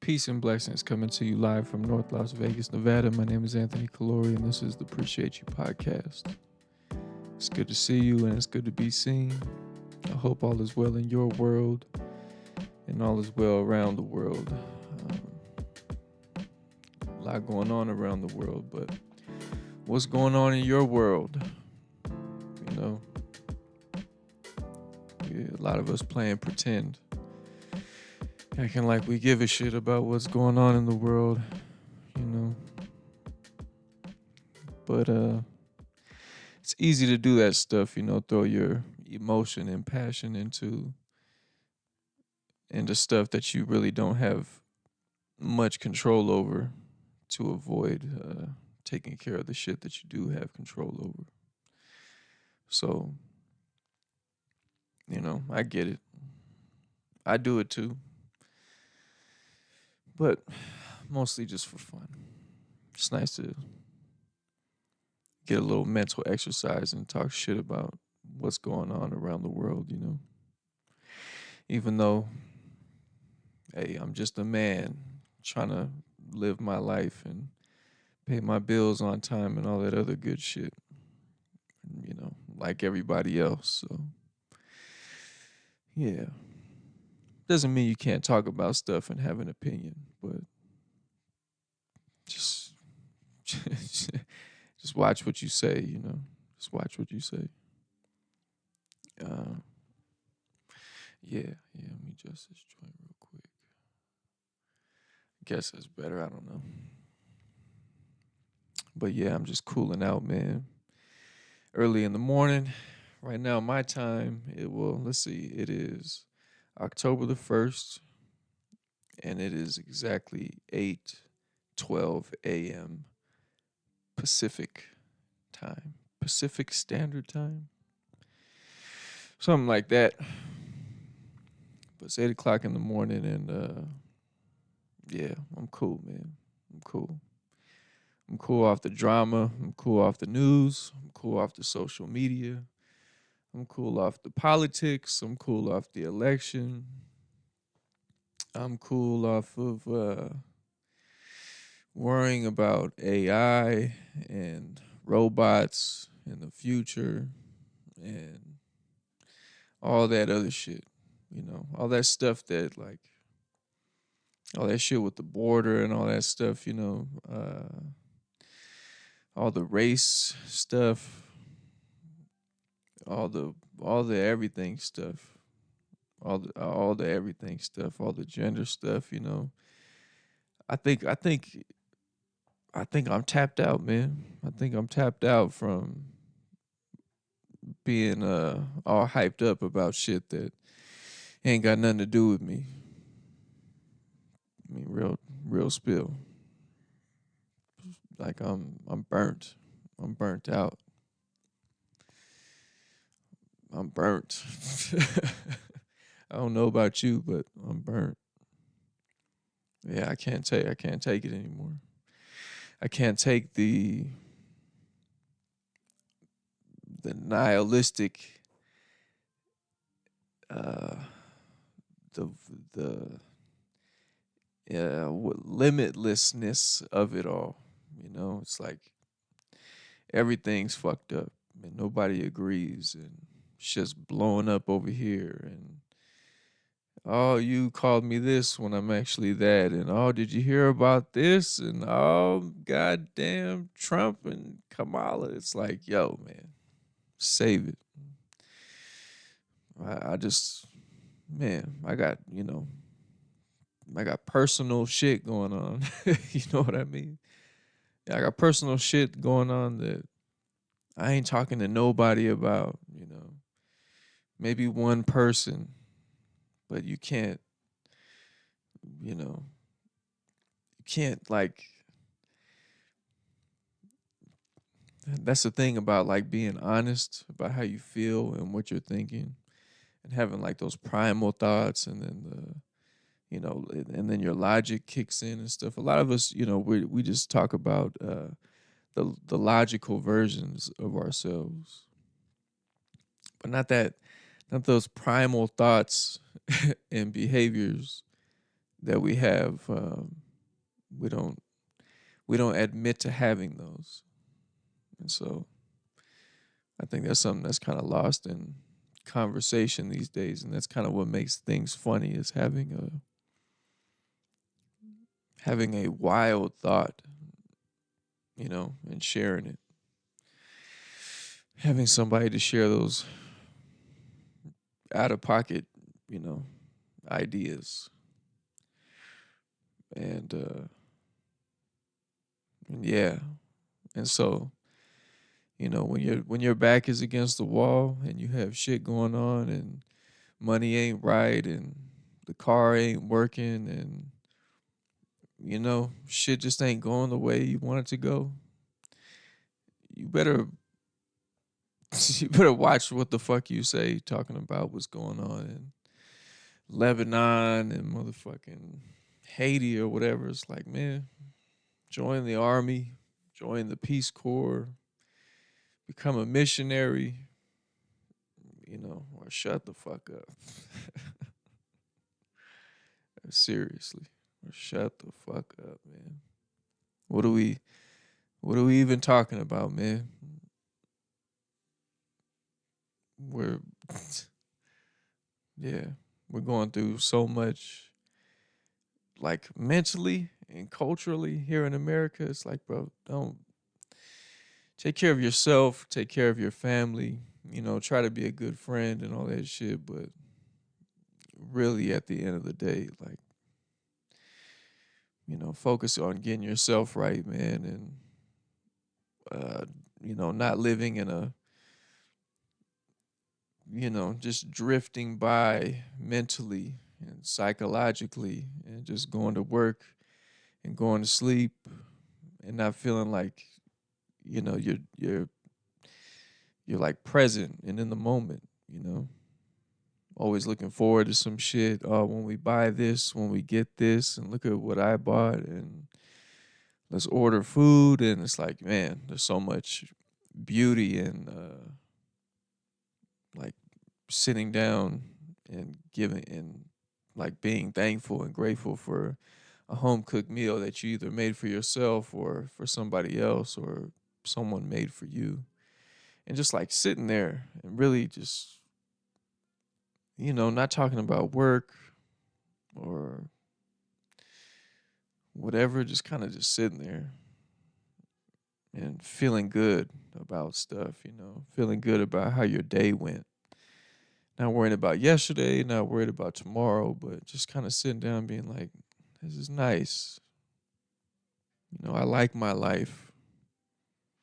Peace and blessings coming to you live from North Las Vegas, Nevada. My name is Anthony Calori, and this is the Appreciate You podcast. It's good to see you, and it's good to be seen. I hope all is well in your world, and all is well around the world. A lot going on around the world, but what's going on in your world? You know, a lot of us playing pretend, acting like we give a shit about what's going on in the world, you know. But it's easy to do that stuff, throw your emotion and passion into stuff that you really don't have much control over to avoid taking care of the shit that you do have control over. So, I get it. I do it too. But mostly just for fun. It's nice to get a little mental exercise and talk shit about what's going on around the world. Even though, hey, I'm just a man trying to live my life and pay my bills on time and all that other good shit, like everybody else. So, yeah. Doesn't mean you can't talk about stuff and have an opinion, but just just watch what you say. Just watch what you say. Uh, yeah. Let me adjust this joint real quick. Guess that's better. I don't know. But yeah, I'm just cooling out, man. Early in the morning. Right now, my time, let's see, it is October the 1st, and it is exactly 8:12 a.m. Pacific time. Pacific Standard Time. Something like that. But it's 8 o'clock in the morning, and yeah, I'm cool, man. I'm cool. I'm cool off the drama. I'm cool off the news. I'm cool off the social media. I'm cool off the politics. I'm cool off the election. I'm cool off of worrying about AI and robots in the future and all that other shit. All that stuff that, like, all that shit with the border and all that stuff, all the race stuff, all the everything stuff, all the everything stuff, all the gender stuff. I think I think I think I'm tapped out, man. I think I'm tapped out from being all hyped up about shit that ain't got nothing to do with me. I mean, real spill. Like I'm burnt. I'm burnt out. I'm burnt. I don't know about you, but I'm burnt. Yeah, I can't take it anymore. I can't take the nihilistic uh the the limitlessness of it all. It's like everything's fucked up and nobody agrees and shit's blowing up over here and oh, you called me this when I'm actually that, and oh, did you hear about this? And oh, goddamn Trump and Kamala. It's like, yo, man, save it. I just, man, I got personal shit going on. You know what I mean? Yeah, I got personal shit going on that I ain't talking to nobody about. Maybe one person, but you know, you can't, like, that's the thing about, like, being honest about how you feel and what you're thinking and having, like, those primal thoughts, and then and then your logic kicks in and stuff. A lot of us, we just talk about the logical versions of ourselves, but not those primal thoughts and behaviors that we have. We don't we don't admit to having those, and so I think that's something that's kind of lost in conversation these days, and that's kind of what makes things funny is having a wild thought, and sharing it. Having somebody to share those out of pocket, you know, ideas. And yeah. And so, when your back is against the wall and you have shit going on and money ain't right and the car ain't working and shit just ain't going the way you want it to go, you better you better watch what the fuck you say talking about what's going on in Lebanon and motherfucking Haiti or whatever. It's like, man, join the army, join the Peace Corps, become a missionary, or shut the fuck up. Seriously. Or shut the fuck up, man. What are we even talking about, man? We're yeah, we're going through so much like mentally and culturally here in America. It's like, bro, don't take care of yourself, take care of your family, try to be a good friend and all that shit, but really at the end of the day, like, focus on getting yourself right, man, and not living in a just drifting by mentally and psychologically and just going to work and going to sleep and not feeling like you're like present and in the moment, always looking forward to some shit. Oh, when we buy this, when we get this, and look at what I bought, and let's order food. And it's like, man, there's so much beauty in like sitting down and giving and like being thankful and grateful for a home cooked meal that you either made for yourself or for somebody else or someone made for you. And just like sitting there and really just, not talking about work or whatever, just kind of just sitting there and feeling good about stuff, feeling good about how your day went. Not worrying about yesterday, not worried about tomorrow, but just kind of sitting down being like, this is nice. I like my life.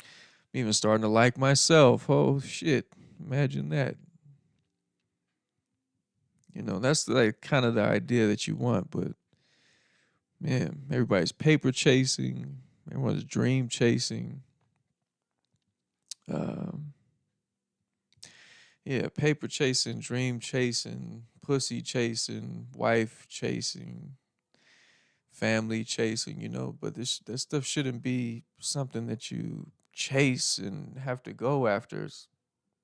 I'm even starting to like myself. Oh shit. Imagine that. That's like kind of the idea that you want, but man, everybody's paper chasing, everyone's dream chasing. Um, yeah, paper chasing, dream chasing, pussy chasing, wife chasing, family chasing, but that stuff shouldn't be something that you chase and have to go after. It's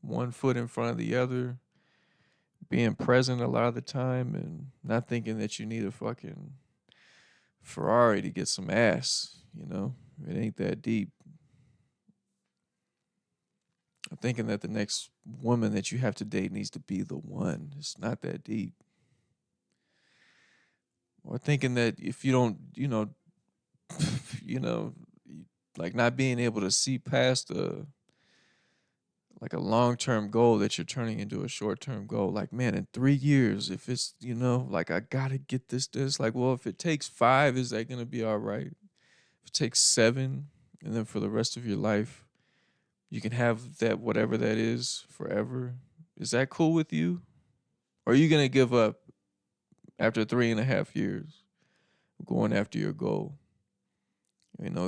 one foot in front of the other, being present a lot of the time and not thinking that you need a fucking Ferrari to get some ass. It ain't that deep. I'm thinking that the next woman that you have to date needs to be the one. It's not that deep. Or thinking that if you don't, you know, like not being able to see past a long-term goal that you're turning into a short-term goal. Like, man, in 3 years, if it's, like I gotta get this, like, well, if it takes 5, is that gonna be all right? If it takes 7, and then for the rest of your life, you can have that whatever that is forever. Is that cool with you? Or are you gonna give up after 3.5 years going after your goal?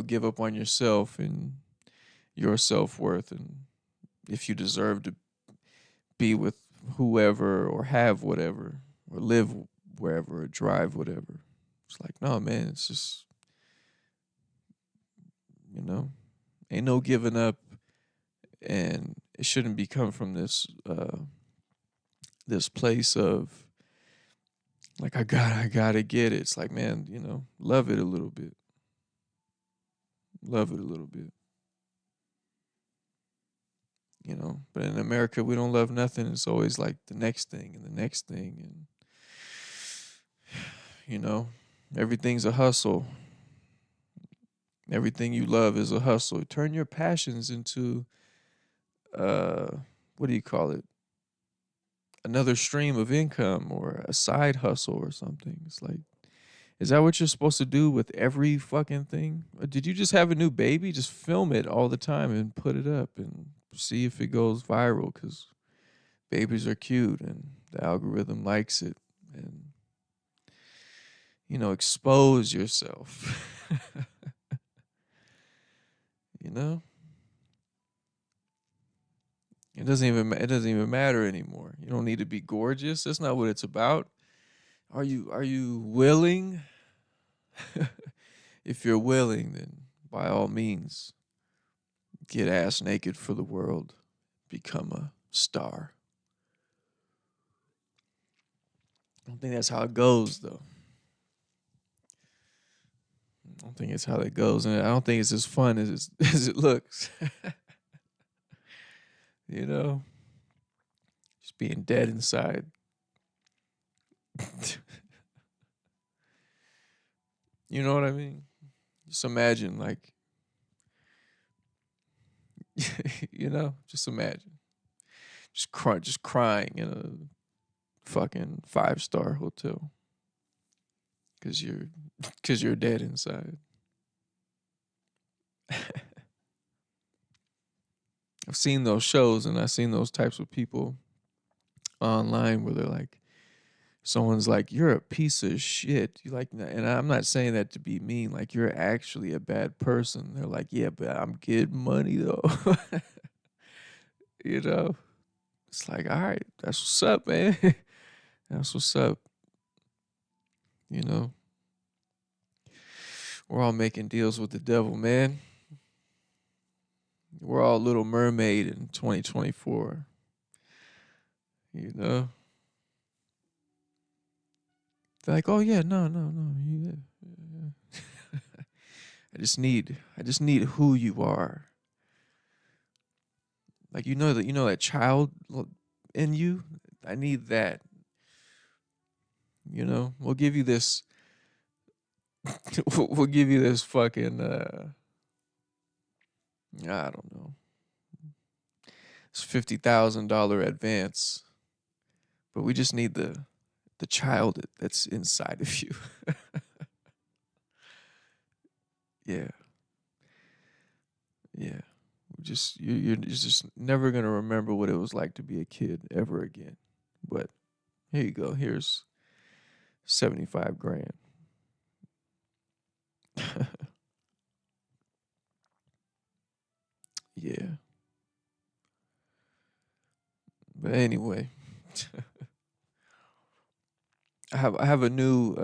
Give up on yourself and your self-worth and if you deserve to be with whoever or have whatever or live wherever or drive whatever. It's like, no, man, it's just, you know, ain't no giving up, and it shouldn't be come from this place of Like I gotta get it. It's like, man, love it a little bit. Love it a little bit. But in America we don't love nothing. It's always like the next thing and the next thing, and you know, everything's a hustle. Everything you love is a hustle. Turn your passions into uh what do you call it? Another stream of income or a side hustle or something. It's like, is that what you're supposed to do with every fucking thing? Or did you just have a new baby? Just film it all the time and put it up and see if it goes viral, cuz babies are cute and the algorithm likes it. And expose yourself. you know? It doesn't even matter anymore. You don't need to be gorgeous. That's not what it's about. Are you willing? If you're willing, then by all means, get ass naked for the world. Become a star. I don't think that's how it goes, though. I don't think it's how it goes, and I don't think it's as fun as it looks. you know, just being dead inside. You know what I mean? Just imagine, like, just imagine, just crying in a fucking 5-star hotel because you're dead inside. I've seen those shows and I've seen those types of people online where they're like, someone's like, "You're a piece of shit." You like, and I'm not saying that to be mean. Like, you're actually a bad person. They're like, "Yeah, but I'm getting money though." you know, it's like, all right, that's what's up, man. that's what's up. You know, we're all making deals with the devil, man. We're all Little Mermaid in 2024. You know, they're like, "Oh yeah, no, no, no, yeah, yeah. I just need who you are. Like, that child in you. I need that. We'll give you this. we'll give you this fucking. I don't know. It's $50,000 advance, but we just need the child that's inside of you. yeah, yeah. You're just never gonna remember what it was like to be a kid ever again. But here you go. Here's 75 grand. yeah. But anyway, I have a new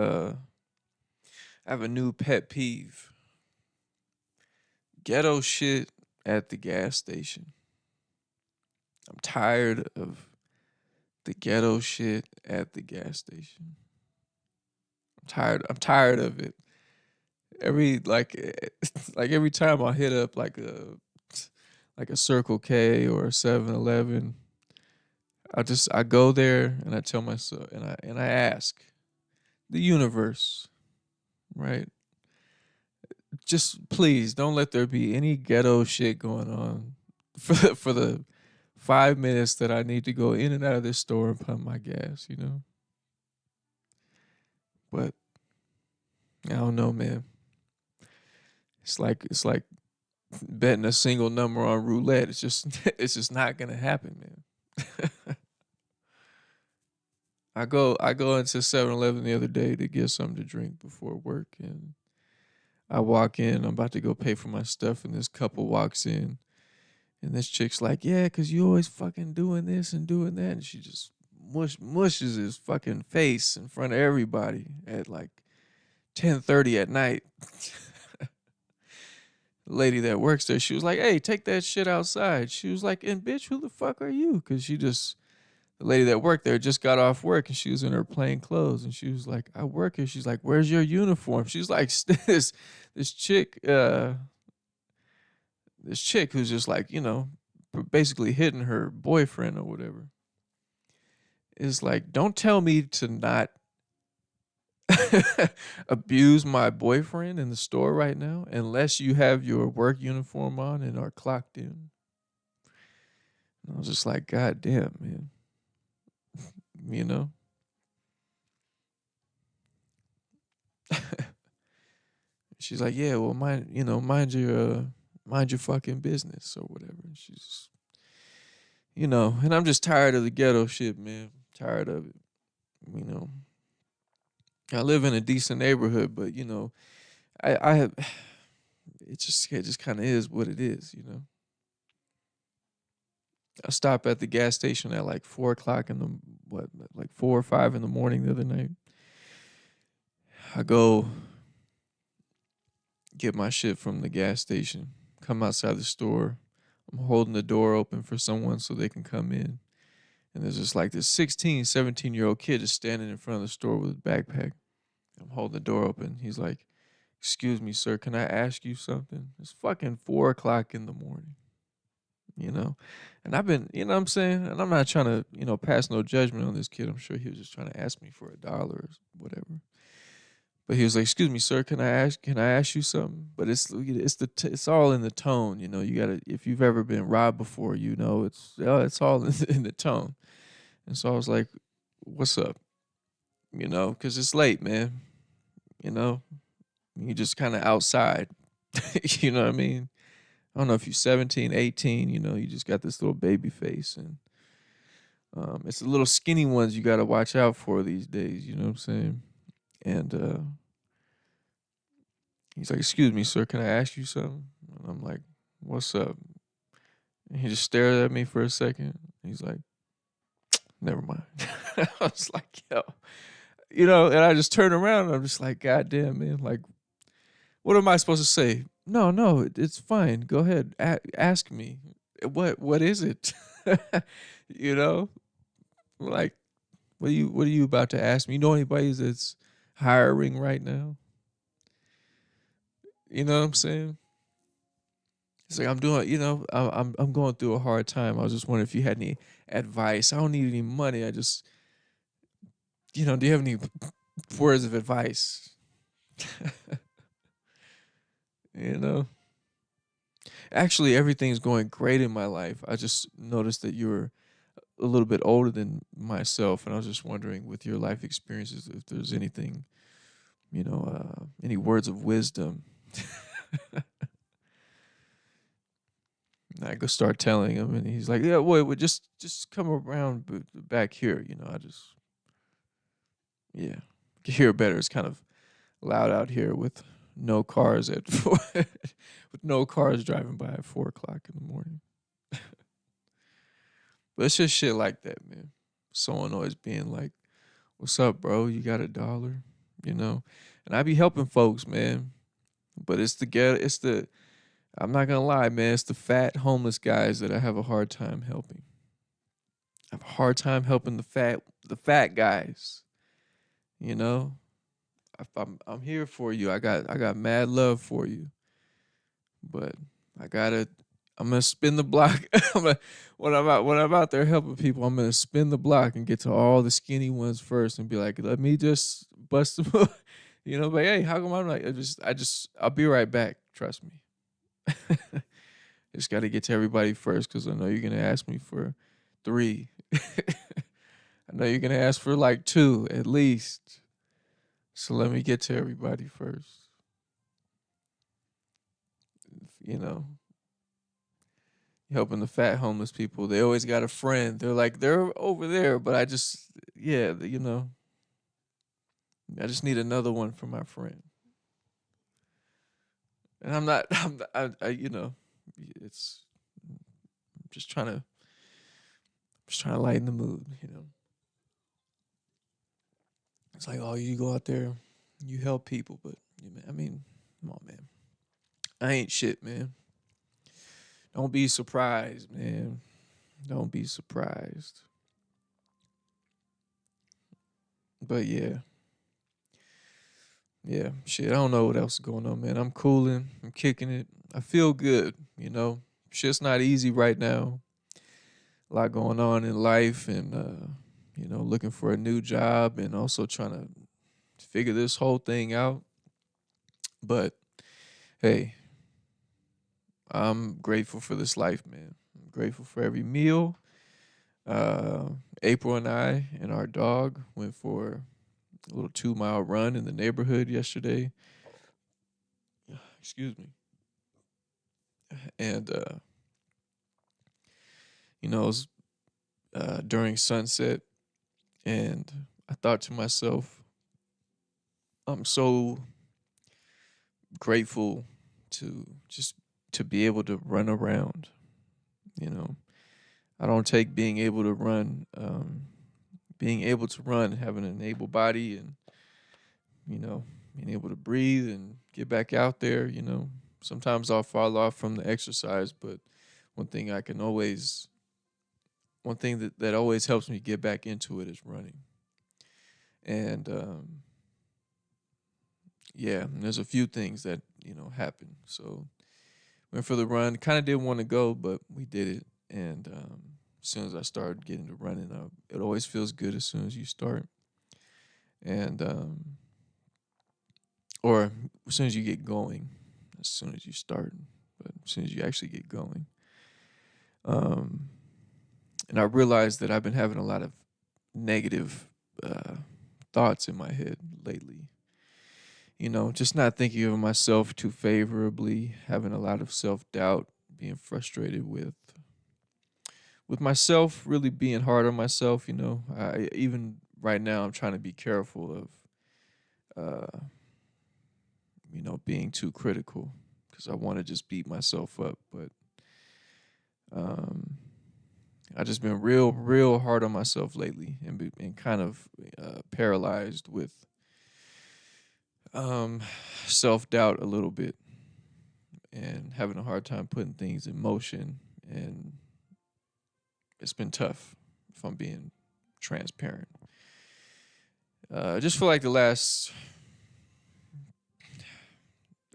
pet peeve. Ghetto shit at the gas station. I'm tired of the ghetto shit at the gas station. I'm tired of it. Every like every time I hit up like a Circle K or a 7-Eleven, I go there and I tell myself and I ask the universe, right? Just please don't let there be any ghetto shit going on for the 5 minutes that I need to go in and out of this store and pump my gas. But I don't know, man. It's like betting a single number on roulette. It's just it's just not gonna happen, man. I go into 7-Eleven the other day to get something to drink before work, and I walk in. I'm about to go pay for my stuff, and this couple walks in, and this chick's like, "Yeah, 'cause you always fucking doing this and doing that," and she just mushes his fucking face in front of everybody at like 10:30 at night. The lady that works there, she was like, "Hey, take that shit outside." She was like, "And bitch, who the fuck are you?" 'Cause the lady that worked there just got off work and she was in her plain clothes and she was like, I work here. She's like, where's your uniform? She's like, this chick, this chick who's just like, basically hitting her boyfriend or whatever. Is like, don't tell me to not abuse my boyfriend in the store right now unless you have your work uniform on and are clocked in. And I was just like, God damn, man. you know? She's like, yeah, well, mind your fucking business or whatever. And she's, and I'm just tired of the ghetto shit, man. Tired of it. You know, I live in a decent neighborhood, but I have it just kind of is what it is. I stopped at the gas station at like 4 o'clock like 4 or 5 in the morning the other night. I go get my shit from the gas station, come outside the store. I'm holding the door open for someone so they can come in. And there's just like this 16, 17-year-old kid just standing in front of the store with a backpack. I'm holding the door open. He's like, excuse me, sir, can I ask you something? It's fucking 4 o'clock in the morning, you know? And I've been, you know what I'm saying? And I'm not trying to, pass no judgment on this kid. I'm sure he was just trying to ask me for $1 or whatever. But he was like, "Excuse me, sir, can I ask you something?" But it's all in the tone, You gotta, if you've ever been robbed before, it's all in the tone. And so I was like, "What's up?" Because it's late, man. You know, you just kind of outside. You know what I mean? I don't know if you're 17, 18. You just got this little baby face, and it's the little skinny ones you got to watch out for these days. You know what I'm saying? And he's like, "Excuse me, sir, can I ask you something?" And I'm like, "What's up?" And he just stared at me for a second. He's like, "Never mind." I was like, "Yo," and I just turned around and I'm just like, "God damn, man! Like, what am I supposed to say?" No, no, it's fine. Go ahead, ask me. What is it? you know, like, what are you about to ask me? You know anybody that's hiring right now? You know what I'm saying? It's like, I'm doing, I'm going through a hard time. I was just wondering if you had any advice. I don't need any money. I just, do you have any words of advice? you know, Actually, everything's going great in my life. I just noticed that you're a little bit older than myself, and I was just wondering, with your life experiences, if there's anything, any words of wisdom. And I go start telling him, and he's like, "Yeah, wait, just come around back here." I just, yeah, can hear better. It's kind of loud out here with no cars at with no cars driving by at 4 o'clock in the morning. But it's just shit like that, man. Someone always being like, "What's up, bro? You got $1?" And I be helping folks, man. But I'm not gonna lie, man. It's the fat homeless guys that I have a hard time helping. I have a hard time helping the fat guys. You know, I'm here for you. I got mad love for you, but I gotta. I'm gonna spin the block. When I'm out there helping people, I'm gonna spin the block and get to all the skinny ones first and be like, let me just bust them. But hey, how come I'm like, I'll be right back. Trust me. Just got to get to everybody first because I know you're gonna ask me for 3. I know you're gonna ask for like 2 at least. So let me get to everybody first. You know, helping the fat homeless people. They always got a friend. They're like, they're over there, but yeah, I just need another one for my friend. And I'm not, it's just trying to, lighten the mood. It's like, oh, you go out there, you help people, but I mean, come on, man. I ain't shit, man. Don't be surprised, man. Don't be surprised. But yeah, shit. I don't know what else is going on, man. I'm cooling. I'm kicking it. I feel good. Shit's not easy right now. A lot going on in life, and looking for a new job, and also trying to figure this whole thing out. But hey, I'm grateful for this life, man. I'm grateful for every meal. Uh, April and I and our dog went for a little 2 mile run in the neighborhood yesterday. Excuse me. And it was during sunset, and I thought to myself, I'm so grateful to just to be able to run around. You know, I don't take being able to run, having an able body, and you know, being able to breathe and get back out there. Sometimes I'll fall off from the exercise, but one thing I can always, one thing that always helps me get back into it is running. And yeah, and there's a few things that happen. So went for the run. Kind of didn't want to go, but we did it. And as soon as I started getting to running, it always feels good as soon as you start. And or as soon as you get going, as soon as you start, but as soon as you actually get going. Um, and I realized that I've been having a lot of negative thoughts in my head lately. Just not thinking of myself too favorably, having a lot of self doubt, being frustrated with myself, really being hard on myself. I even right now I'm trying to be careful of being too critical because I want to just beat myself up, but um, I just been real hard on myself lately, and kind of paralyzed with um, self doubt a little bit, and having a hard time putting things in motion. And it's been tough, if I'm being transparent. Just for like the last,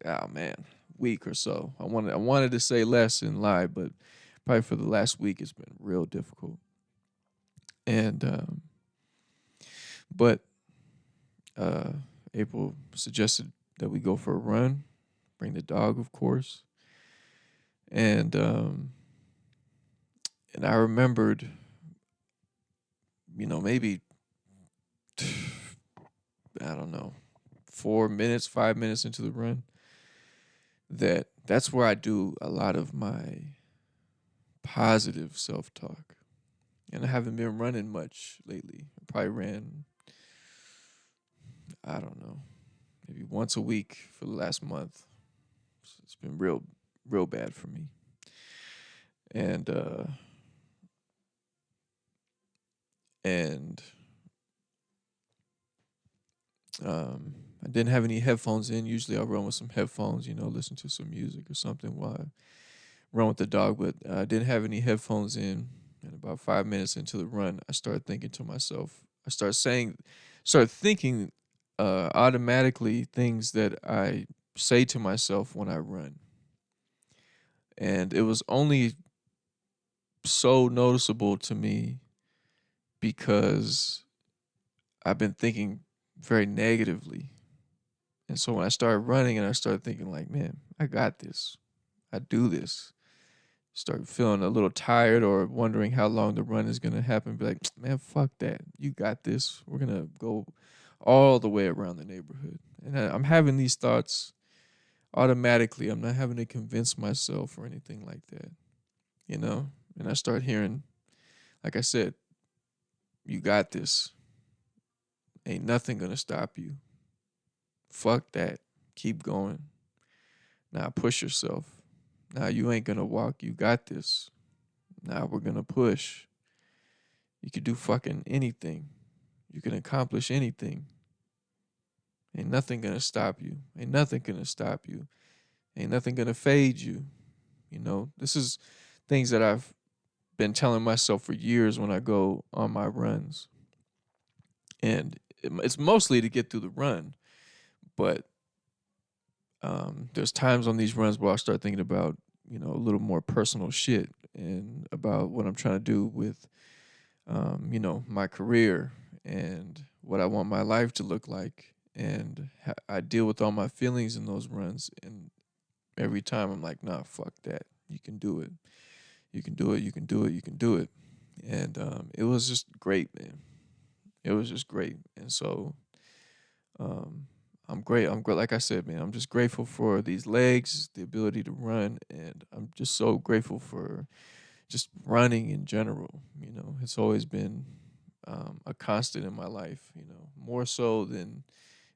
oh man, week or so. I wanted to say less and lie, but probably for the last week it's been real difficult. And but uh, April suggested that we go for a run, bring the dog, of course, and I remembered, maybe I don't know, 4 minutes, 5 minutes into the run, that's where I do a lot of my positive self talk. And I haven't been running much lately. I probably ran, I don't know, maybe once a week for the last month. So it's been real bad for me. And and I didn't have any headphones in. Usually I run with some headphones, listen to some music or something while I run with the dog. But I didn't have any headphones in. And about 5 minutes into the run, I started thinking to myself, started thinking automatically things that I say to myself when I run. And it was only so noticeable to me because I've been thinking very negatively. And so when I started running and I started thinking like, man, I got this. I do this. Start feeling a little tired or wondering how long the run is gonna happen. Be like, man, fuck that. You got this. We're gonna go all the way around the neighborhood. And I'm having these thoughts automatically. I'm not having to convince myself or anything like that. And I start hearing, like I said, you got this. Ain't nothing gonna stop you. Fuck that. Keep going. Now push yourself. Now you ain't gonna walk. You got this. Now we're gonna push. You can do fucking anything. You can accomplish anything. Ain't nothing gonna stop you. Ain't nothing gonna stop you. Ain't nothing gonna fade you. This is things that I've been telling myself for years when I go on my runs. And it's mostly to get through the run, but there's times on these runs where I start thinking about, a little more personal shit and about what I'm trying to do with, my career and what I want my life to look like. And I deal with all my feelings in those runs. And every time I'm like, nah, fuck that. You can do it. You can do it. You can do it. You can do it. And it was just great, man. It was just great. And so um, I'm great. I'm great. Like I said, man, I'm just grateful for these legs, the ability to run, and I'm just so grateful for just running in general. It's always been a constant in my life. More so than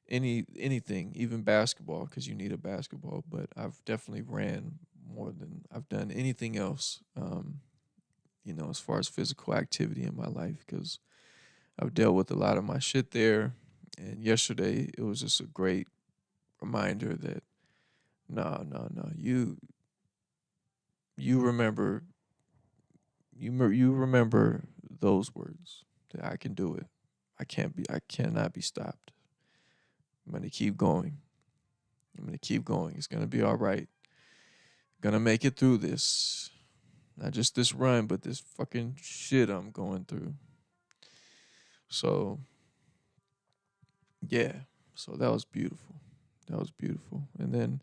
anything, even basketball, because you need a basketball. But I've definitely ran more than I've done anything else. As far as physical activity in my life, because I've dealt with a lot of my shit there. And yesterday, it was just a great reminder that no, no, no, you remember you remember those words that I can do it. I cannot be stopped. I'm gonna keep going. I'm gonna keep going. It's gonna be all right. Gonna make it through this. Not just this run, but this fucking shit I'm going through. So yeah. So that was beautiful. That was beautiful. And then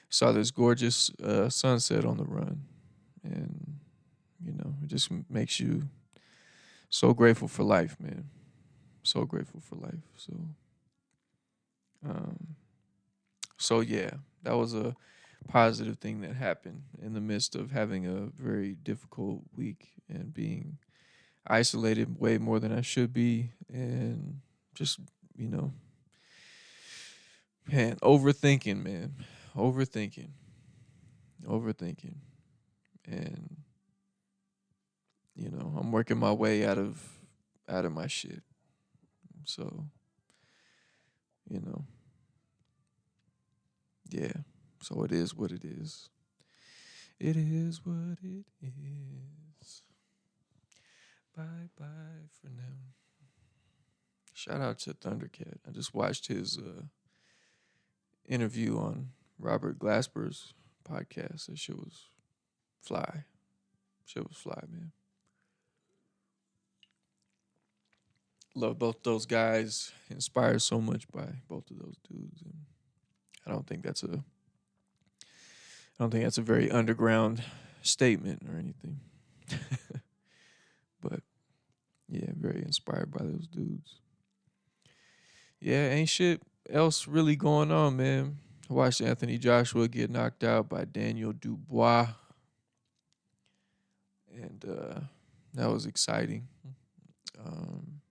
saw this gorgeous sunset on the run. And, it just makes you so grateful for life, man. So grateful for life. Um, so yeah, that was a positive thing that happened in the midst of having a very difficult week and being isolated way more than I should be, and just, you know, man, overthinking, overthinking, and I'm working my way out of my shit. So, you know, yeah. So it is what it is. It is what it is. Bye bye for now. Shout out to Thundercat. I just watched his interview on Robert Glasper's podcast. That shit was fly. Shit was fly, man. Love both those guys. Inspired so much by both of those dudes, and I don't think that's a I don't think that's a very underground statement or anything. But yeah, very inspired by those dudes. Yeah, ain't shit else really going on, man. I watched Anthony Joshua get knocked out by Daniel Dubois, and that was exciting. Um,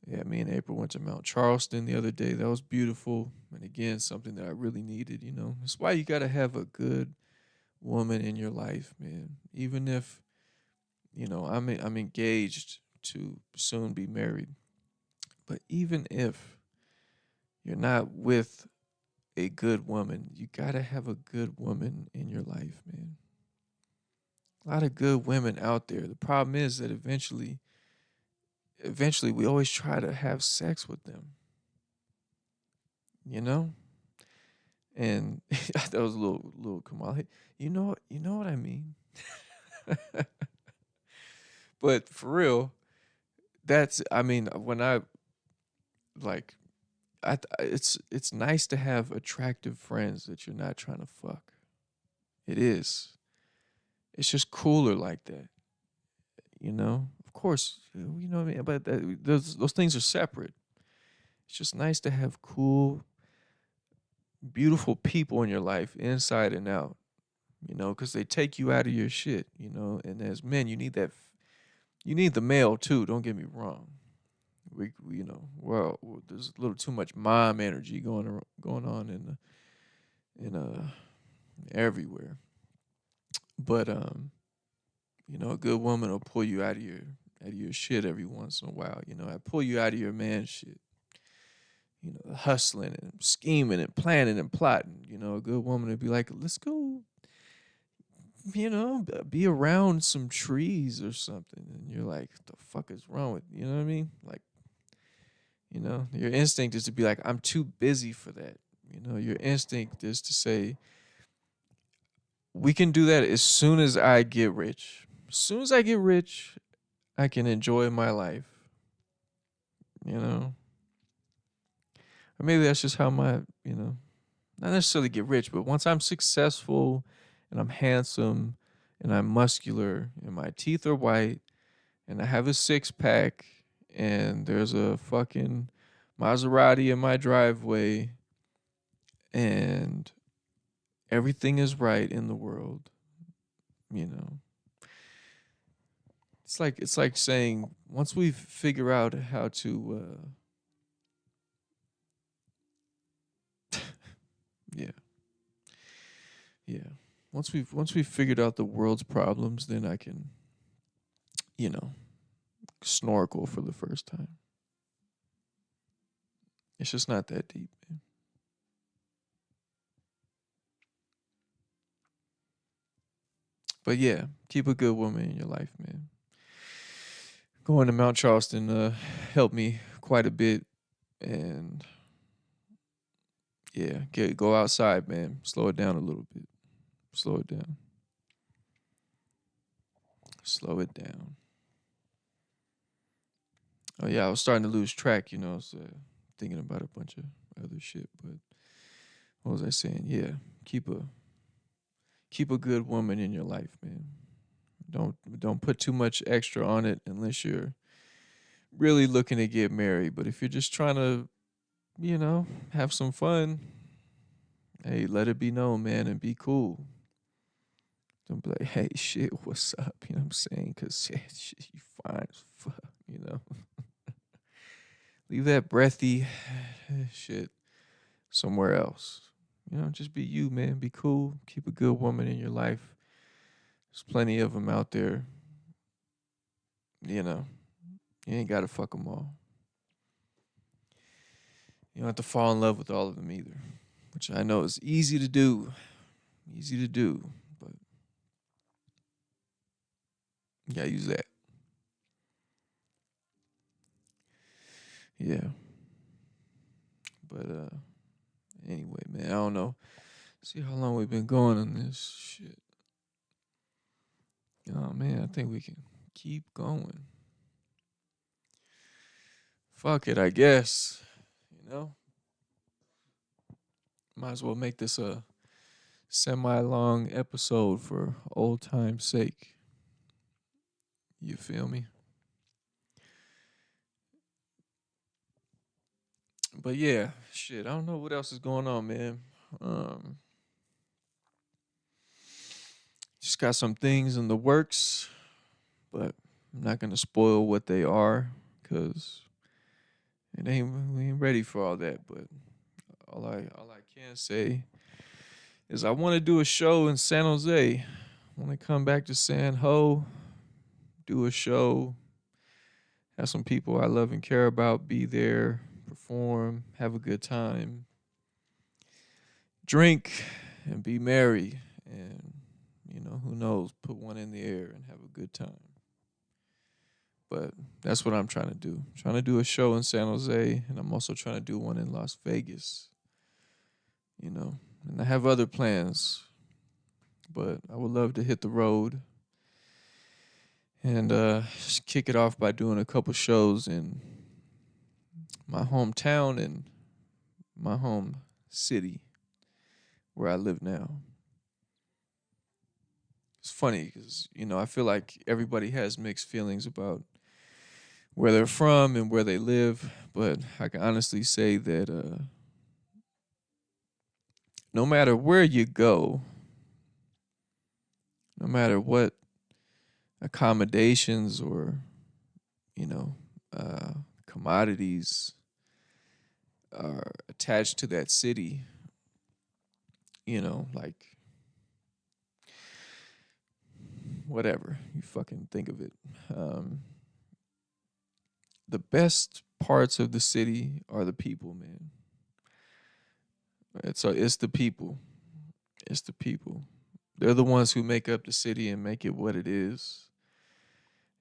yeah, me and April went to Mount Charleston the other day. That was beautiful, and again, something that I really needed. That's why you gotta have a good woman in your life, man. Even if I'm engaged to soon be married, but even if you're not with a good woman, you gotta have a good woman in your life, man. A lot of good women out there. The problem is that eventually we always try to have sex with them, you know? And that was a little Kamal. You know what I mean? But for real, that's I mean, when I like it's nice to have attractive friends that you're not trying to fuck. It is. It's just cooler like that, you know? Of course, you know what I mean, but those things are separate. It's just nice to have cool, beautiful people in your life, inside and out, because they take you out of your shit, and as men, you need that. You need the male too. Don't get me wrong. We well, there's a little too much mom energy going on in everywhere. But a good woman will pull you out of your shit every once in a while. I pull you out of your man shit. Hustling and scheming and planning and plotting. A good woman would be like, let's go, be around some trees or something. And you're like, what the fuck is wrong with, you know what I mean? Like, You know, your instinct is to be like, I'm too busy for that. You know, your instinct is to say, we can do that as soon as I get rich. As soon as I get rich, I can enjoy my life. You know, or maybe that's just how not necessarily get rich, but once I'm successful and I'm handsome and I'm muscular and my teeth are white and I have a six pack and there's a fucking Maserati in my driveway and everything is right in the world, you know. It's like saying once we figure out how to yeah, yeah. Once we've figured out the world's problems, then I can, you know, snorkel for the first time. It's just not that deep, man. But yeah, keep a good woman in your life, man. Going to Mount Charleston helped me quite a bit, and yeah, go outside, man. Slow it down a little bit. Slow it down. Slow it down. Oh yeah, I was starting to lose track. You know, I was thinking about a bunch of other shit. But what was I saying? Yeah, keep a keep a good woman in your life, man. Don't put too much extra on it unless you're really looking to get married. But if you're just trying to, have some fun, hey, let it be known, man, and be cool. Don't be like, hey, shit, what's up? You know what I'm saying? Because shit, you fine as fuck, you know? Leave that breathy shit somewhere else. You know, just be you, man. Be cool. Keep a good woman in your life. There's plenty of them out there. You know, you ain't got to fuck them all. You don't have to fall in love with all of them either, which I know is easy to do. Easy to do, but you gotta use that. Yeah. But anyway, man, I don't know. See how long we've been going on this shit. Oh man, I think we can keep going. Fuck it, I guess. You know? Might as well make this a semi long episode for old time's sake. You feel me? But yeah, shit, I don't know what else is going on, man. Um just got some things in the works, but I'm not gonna spoil what they are because we ain't ready for all that. But all I can say is I want to do a show in San Jose. I want to come back to San Ho, do a show, have some people I love and care about be there, perform, have a good time, drink, and be merry, and who knows, put one in the air and have a good time. But that's what I'm trying to do. I'm trying to do a show in San Jose, and I'm also trying to do one in Las Vegas. And I have other plans, but I would love to hit the road and just kick it off by doing a couple shows in my hometown and my home city where I live now. It's funny because I feel like everybody has mixed feelings about where they're from and where they live, but I can honestly say that no matter where you go, no matter what accommodations or you know uh, commodities are attached to that city, like whatever you fucking think of it. Um, the best parts of the city are the people, man. It's the people. It's the people. They're the ones who make up the city and make it what it is.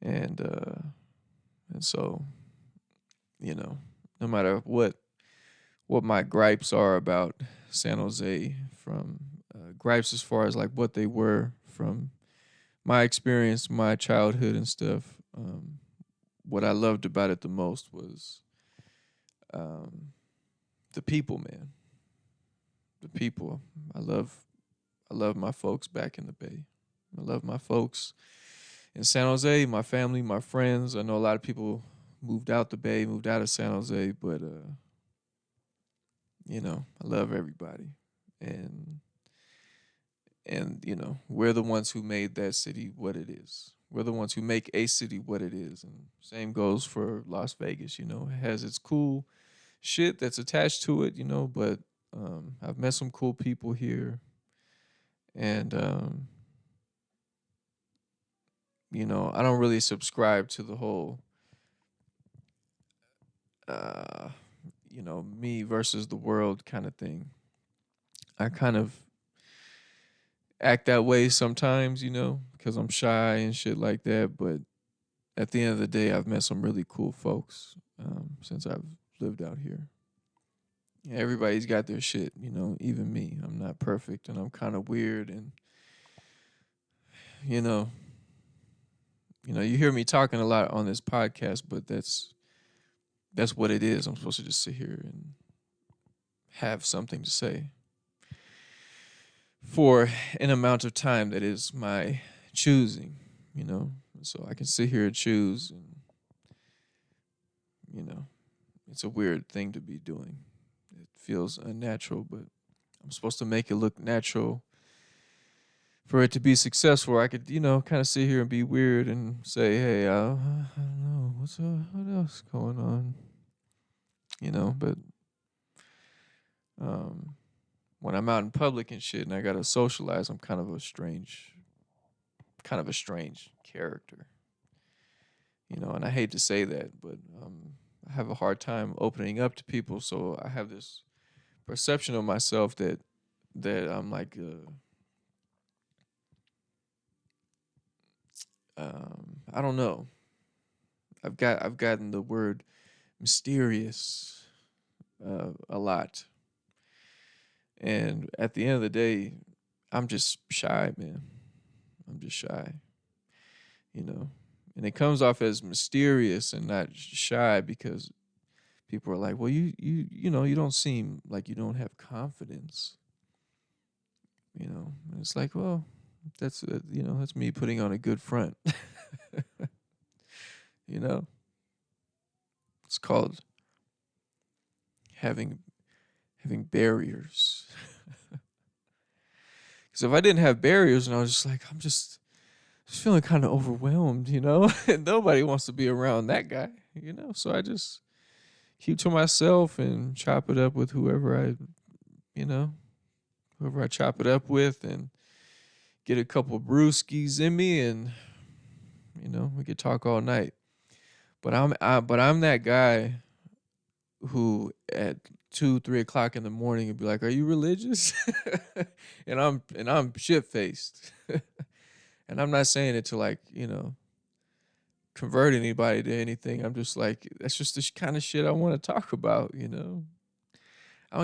And and so, you know, no matter what my gripes are about San Jose, from gripes as far as like what they were from my experience, my childhood and stuff. What I loved about it the most was um, the people, man. The people. I love I love my folks back in the Bay. I love my folks in San Jose, my family, my friends. I know a lot of people moved out the Bay, moved out of San Jose, but I love everybody. And we're the ones who made that city what it is. We're the ones who make a city what it is. And same goes for Las Vegas, it has its cool shit that's attached to it, but I've met some cool people here. And I don't really subscribe to the whole uh me versus the world kind of thing. I kind of act that way sometimes, because I'm shy and shit like that. But at the end of the day, I've met some really cool folks since I've lived out here. Yeah, everybody's got their shit, even me. I'm not perfect and I'm kind of weird. And, you know, you hear me talking a lot on this podcast, but that's what it is. I'm supposed to just sit here and have something to say for an amount of time that is my choosing, you know. So I can sit here and choose, and you know, it's a weird thing to be doing. It feels unnatural, but I'm supposed to make it look natural for it to be successful. I could, kind of sit here and be weird and say, "Hey, I don't know what else going on," But um, when I'm out in public and shit, and I gotta socialize, I'm kind of a strange character, And I hate to say that, but I have a hard time opening up to people, so I have this perception of myself that I'm like, I don't know. I've gotten the word mysterious a lot, and at the end of the day, I'm just shy, man. I'm just shy, you know. And it comes off as mysterious and not shy because people are like, "Well, you don't seem like you don't have confidence." And it's like, well, that's me putting on a good front. you know, it's called having barriers. Because if I didn't have barriers and I was just like, I'm just feeling kind of overwhelmed, and nobody wants to be around that guy, So I just keep to myself and chop it up with you know, whoever I chop it up with, and get a couple brewskis in me, and we could talk all night. But I'm that guy who at 2, 3 o'clock in the morning would be like, "Are you religious?" and I'm shit faced, and I'm not saying it to like convert anybody to anything. I'm just like, that's just the kind of shit I want to talk about. I don't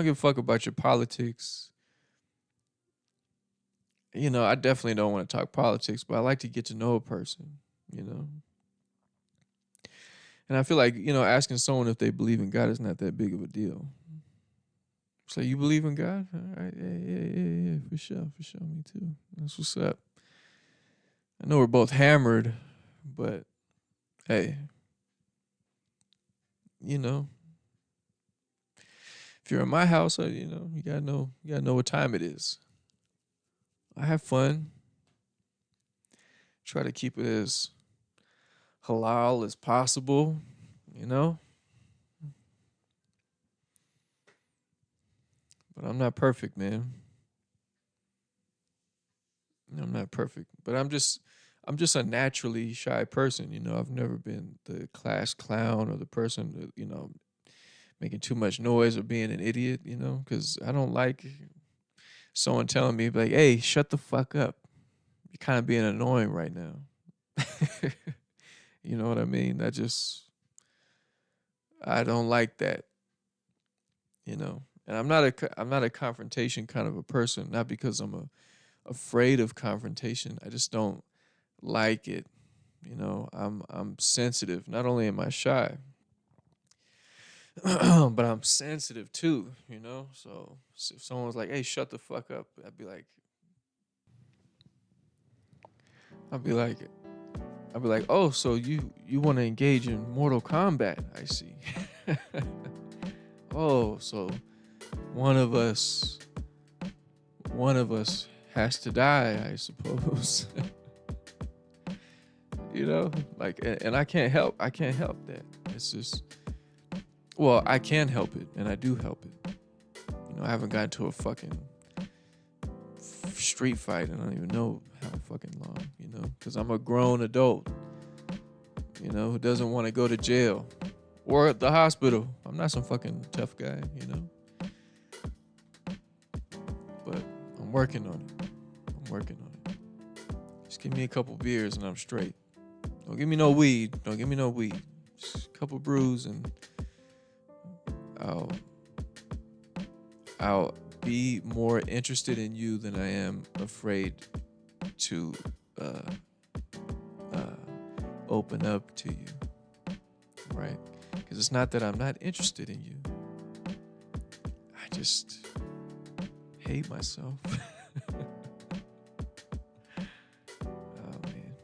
give a fuck about your politics. I definitely don't want to talk politics, but I like to get to know a person, you know. And I feel like, asking someone if they believe in God is not that big of a deal. So you believe in God? All right, yeah, for sure, me too. That's what's up. I know we're both hammered, but hey, you know, if you're in my house, you gotta know what time it is. I have fun. Try to keep it as halal as possible, you know. But I'm not perfect, man. I'm not perfect, but I'm just a naturally shy person. I've never been the class clown or the person that making too much noise or being an idiot. Because I don't like someone telling me like, "Hey, shut the fuck up. You're kind of being annoying right now." You know what I mean? I don't like that. you know. And I'm not a confrontation kind of a person, not because afraid of confrontation. I just don't like it. You know, I'm sensitive. Not only am I shy, but I'm sensitive too, you know? So if someone was like, "Hey, shut the fuck up." I'd be like I'd be like, "Oh, so you want to engage in Mortal Kombat, I see." Oh, so one of us one of us has to die, I suppose. You know? Like and I can't help that. It's just well, I can help it and I do help it. You know, I haven't gotten to a fucking street fight and I don't even know how fucking long, you know, because I'm a grown adult, you know, who doesn't want to go to jail or at the hospital. I'm not some fucking tough guy, you know, but I'm working on it. I'm working on it. Just give me a couple beers and I'm straight. Don't give me no weed. Don't give me no weed. Just a couple brews and I'll I'll be more interested in you than I am afraid to uh, uh, open up to you, right? Because it's not that I'm not interested in you. I just hate myself. Oh man.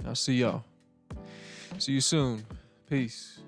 I'll see y'all. See you soon. Peace.